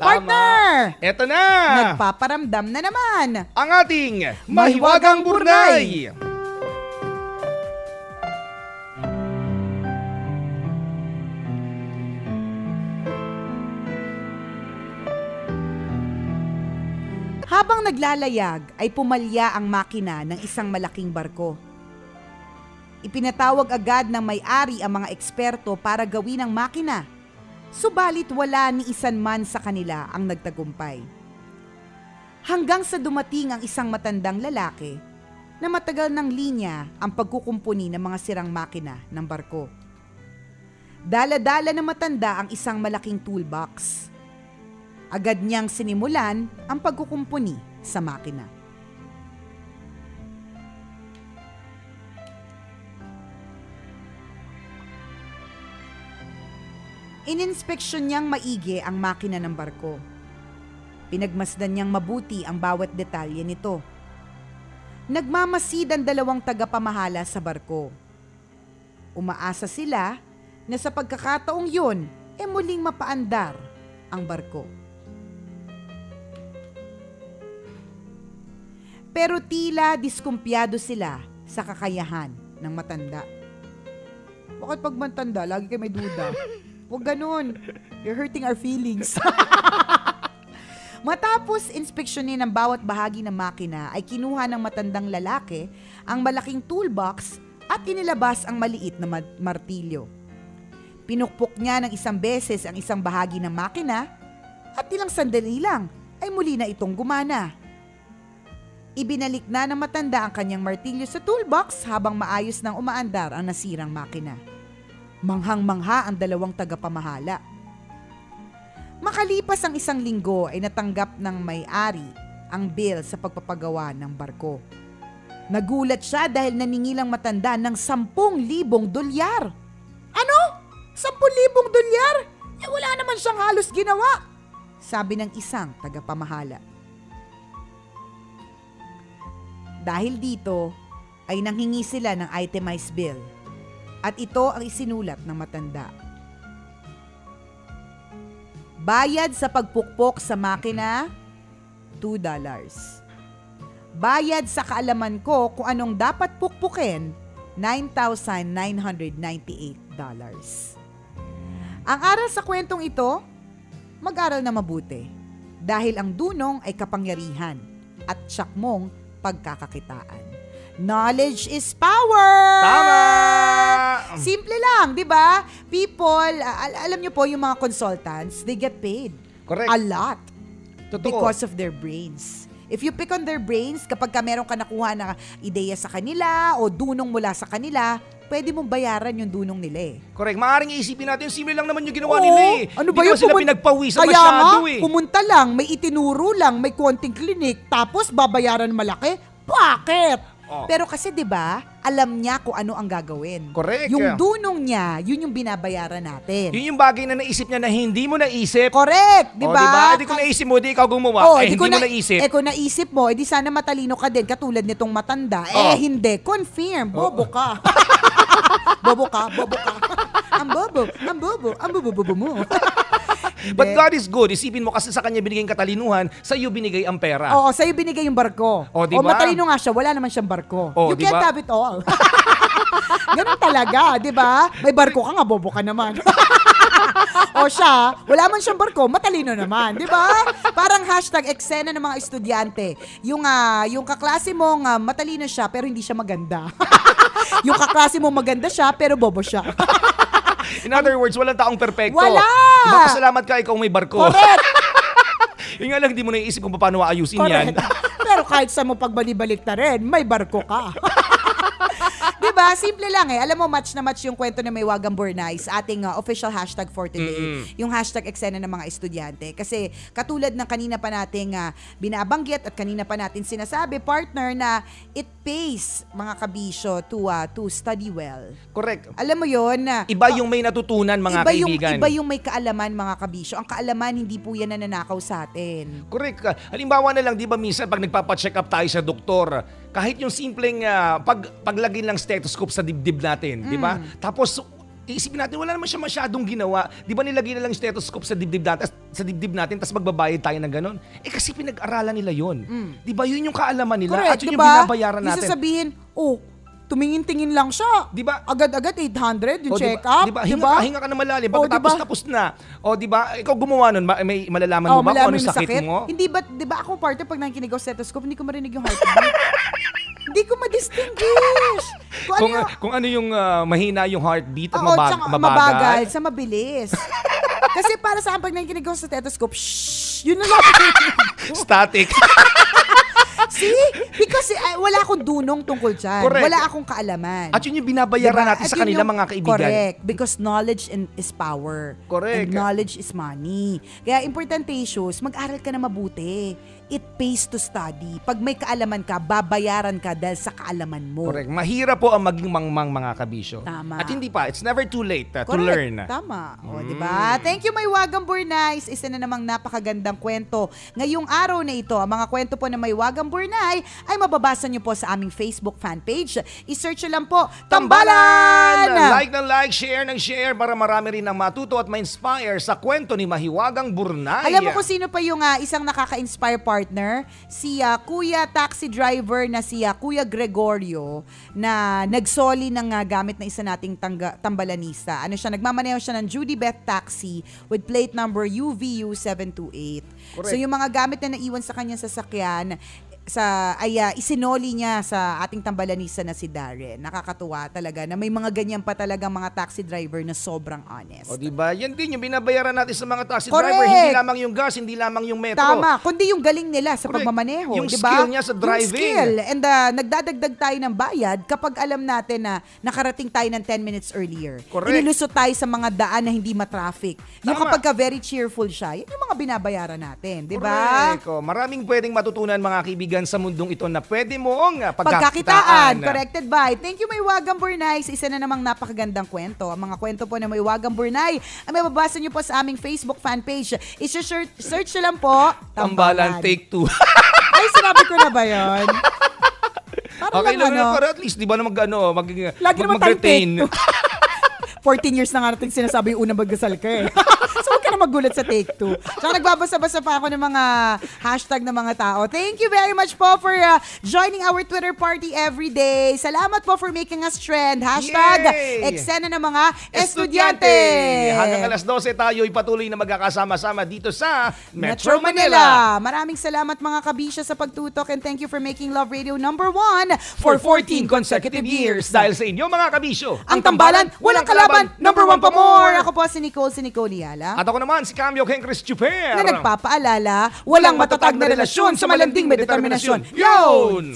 Partner! Eto na! Nagpaparamdam na naman Ang ating Mahiwagang Burnay! Habang naglalayag ay pumalya ang makina ng isang malaking barko. Ipinatawag agad ng may-ari ang mga eksperto para gawin ang makina. Subalit wala ni isan man sa kanila ang nagtagumpay. Hanggang sa dumating ang isang matandang lalaki na matagal ng linya ang pagkukumpuni ng mga sirang makina ng barko. Dala-dala na matanda ang isang malaking toolbox. Agad niyang sinimulan ang pagkukumpuni sa makina. Ininspeksyon niyang maigi ang makina ng barko. Pinagmasdan niyang mabuti ang bawat detalye nito. Nagmamasid ang dalawang tagapamahala sa barko. Umaasa sila na sa pagkakataong yun, muling mapaandar ang barko. Pero tila diskumpiyado sila sa kakayahan ng matanda. Bakit pag matanda, lagi kayo may duda? Huwag ganun. You're hurting our feelings. Matapos inspeksyonin ang bawat bahagi ng makina ay kinuha ng matandang lalaki ang malaking toolbox at inilabas ang maliit na martilyo. Pinukpok niya ng isang beses ang isang bahagi ng makina at ilang sandali lang ay muli na itong gumana. Ibinalik na ng matanda ang kanyang martilyo sa toolbox habang maayos nang umaandar ang nasirang makina. Manghang-mangha ang dalawang tagapamahala. Makalipas ang isang linggo ay natanggap ng may-ari ang bill sa pagpapagawa ng barko. Nagulat siya dahil naningilang matanda ng 10,000 dolyar. Ano? 10,000 dolyar? Wala naman siyang halos ginawa, sabi ng isang tagapamahala. Dahil dito ay nanghingi sila ng itemized bill. At ito ang isinulat ng matanda. Bayad sa pagpukpok sa makina, $2. Bayad sa kaalaman ko kung anong dapat pukpukin, $9,998. Ang aral sa kwentong ito, mag-aral na mabuti. Dahil ang dunong ay kapangyarihan at tiyak mong pagkakakitaan. Knowledge is power! Tama! Simple lang, di ba? People, alam nyo po, yung mga consultants, they get paid. Correct. A lot. Totoo. Because of their brains. If you pick on their brains, kapag meron ka nakuha na ideya sa kanila o dunong mula sa kanila, pwede mong bayaran yung dunong nila eh. Correct. Maaring isipin natin, simple lang naman yung ginawa nila eh. Ano ba yun? Hindi sila pinagpawisan Kaya masyado nga, eh. pumunta lang, may itinuro lang, may konting klinik, tapos babayaran malaki. Bakit? Oh. Pero kasi 'di ba, alam niya kung ano ang gagawin. Correct. Yung dunong niya, yun yung binabayaran natin. Yun yung bagay na naisip niya na hindi mo naisip. Correct, 'di ba? Diba? Hindi ko naisip mo, di ikaw gumawa. Hindi mo naisip. Kung naisip mo, edi sana matalino ka din katulad nitong matanda. Hindi, confirm, bobo ka. bobo ka. Ang bobo mo. But God is good. Isipin mo kasi sa kanya binigay yung katalinuhan, sa iyo binigay ang pera. Oo, sa iyo binigay yung barko. Diba? O matalino nga siya, wala naman siyang barko. You diba? can't have it all. Ganun talaga, di ba? May barko ka nga, bobo ka naman. O siya, wala man siyang barko, matalino naman, di ba? Parang hashtag eksena ng mga estudyante. Yung kaklase mong matalino siya pero hindi siya maganda. Yung kaklase mong maganda siya pero bobo siya. In other words, walang taong perpekto. Wala! Magpasalamat ka, ikaw may barko. Correct! Yung nga lang, hindi mo naisip kung paano aayusin yan. Pero kahit sa mo pagbalik na rin, may barko ka. Diba? Simple lang eh. Alam mo, match na match yung kwento na may Wagang Burnay sa ating official hashtag for today. Yung hashtag eksena ng mga estudyante. Kasi katulad ng kanina pa nating binabanggit at kanina pa natin sinasabi, partner, na it pays mga kabisyo to study well. Correct. Alam mo yun? Iba yung may natutunan, mga kaibigan. Iba yung may kaalaman, mga kabisyo. Ang kaalaman, hindi po yan nananakaw sa atin. Correct. Halimbawa na lang, di ba minsan pag nagpapacheck up tayo sa doktor, kahit yung simpleng paglagay ng stethoscope sa dibdib natin, di ba? Tapos Iisipin natin, wala naman siya masyadong ginawa. Di ba nilagay na lang yung stethoscope sa dibdib natin, tapos magbabayad tayo ng ganun? Kasi pinag-aralan nila yon. Di ba yun yung kaalaman nila? Correct, At yun diba? yung binabayaran natin. Yung sasabihin, tumingin-tingin lang siya. Di ba? Agad-agad 800 yung check-up. Diba? Hinga ka na malalim. Pagkatapos tapos na. O di ba? Ikaw gumawa nun, may malalaman mo ba kung ano sakit mo? Hindi ba, di ba ako partner pag nakikinig ako sa stethoscope, hindi ko marinig yung heartbeat. Hindi ko ma-distinguish. Kung ano yung mahina yung heartbeat at mabagal sa mabilis. Kasi para sa akin, pag nakikinig ako sa stethoscope, yun na lang. Static. See? Because wala akong dunong tungkol dyan. Correct. Wala akong kaalaman. At yun yung binabayaran natin sa kanila, mga kaibigan. Correct. Because knowledge is power. Correct. And knowledge is money. Kaya importante, Shus, mag-aral ka na mabuti. It pays to study. Pag may kaalaman ka, babayaran ka dahil sa kaalaman mo. Correct. Mahirap po ang maging mangmang, mga kabisyo. Tama. At hindi pa. It's never too late to Correct. learn. Tama. O, diba? Thank you, Maywagang Burnay. Isa na namang napakagandang kwento. Ngayong araw na ito, ang mga kwento po na Maywagang Burnay ay mababasa nyo po sa aming Facebook fan page. I-search nyo lang po, Tambalan! Like ng like, share ng share para marami rin ang matuto at ma-inspire sa kwento ni Mahiwagang Burnay. Alam mo kung sino pa yung isang nakaka-inspire partner? Si Kuya taxi driver na si Kuya Gregorio na nagsoli ng gamit na isa nating tambalanista. Ano siya, nagmamaneho siya ng Judy Beth Taxi with plate number UVU 728. Correct. So yung mga gamit na naiwan sa kanyang sasakyan, isinoli niya sa ating tambalanista na si Darren. Nakakatuwa talaga na may mga ganyan pa talaga mga taxi driver na sobrang honest. O diba? Yan din yung binabayaran natin sa mga taxi Correct. driver. Hindi lamang yung gas, hindi lamang yung metro. Tama, kundi yung galing nila sa Correct. pagmamaneho. Yung diba? skill niya sa driving. Yung skill. And nagdadagdag tayo ng bayad kapag alam natin na nakarating tayo ng 10 minutes earlier. Correct. Inilusot tayo sa mga daan na hindi matraffic. Yung Tama. kapag very cheerful siya, yun yung mga binabayaran natin. Diba? Correct. Maraming pwedeng matutunan, mga kaibigan, sa mundong ito na pwede mong pagkakitaan. Corrected by. Thank you, Maywagang Burnay. Isa na namang napakagandang kwento. Ang mga kwento po na Maywagang Burnay ay mababasa nyo po sa aming Facebook fan page. I-search nyo lang po, Tambalan Take 2. Ay, sinabi ko na ba yun? Para Okay lang, ano, pero at least, di ba na lagi naman tayong mag-retain. take 2. 14 years na nga natin sinasabi yung unang magdasal ka eh. So huwag ka na magulat sa take 2. Tsaka nagbabasa-basa pa ako ng mga hashtag ng mga tao. Thank you very much po for joining our Twitter party every day. Salamat po for making us trend. Hashtag eksena ng mga estudyante. Hanggang alas 12 tayo'y patuloy na magkakasama-sama dito sa Metro Manila. Maraming salamat mga kabisya sa pagtutok and thank you for making Love Radio number 1 for 14 consecutive years. Dahil sa inyo, mga kabisyo, ang tambalan, walang kalaban, number 1 pa more. Ako po si Nicole Yala. At ako naman si Cambio Ken Chris Chuper. Na nagpapaalala, walang matatag na relasyon sa malanding may determinasyon. Yun!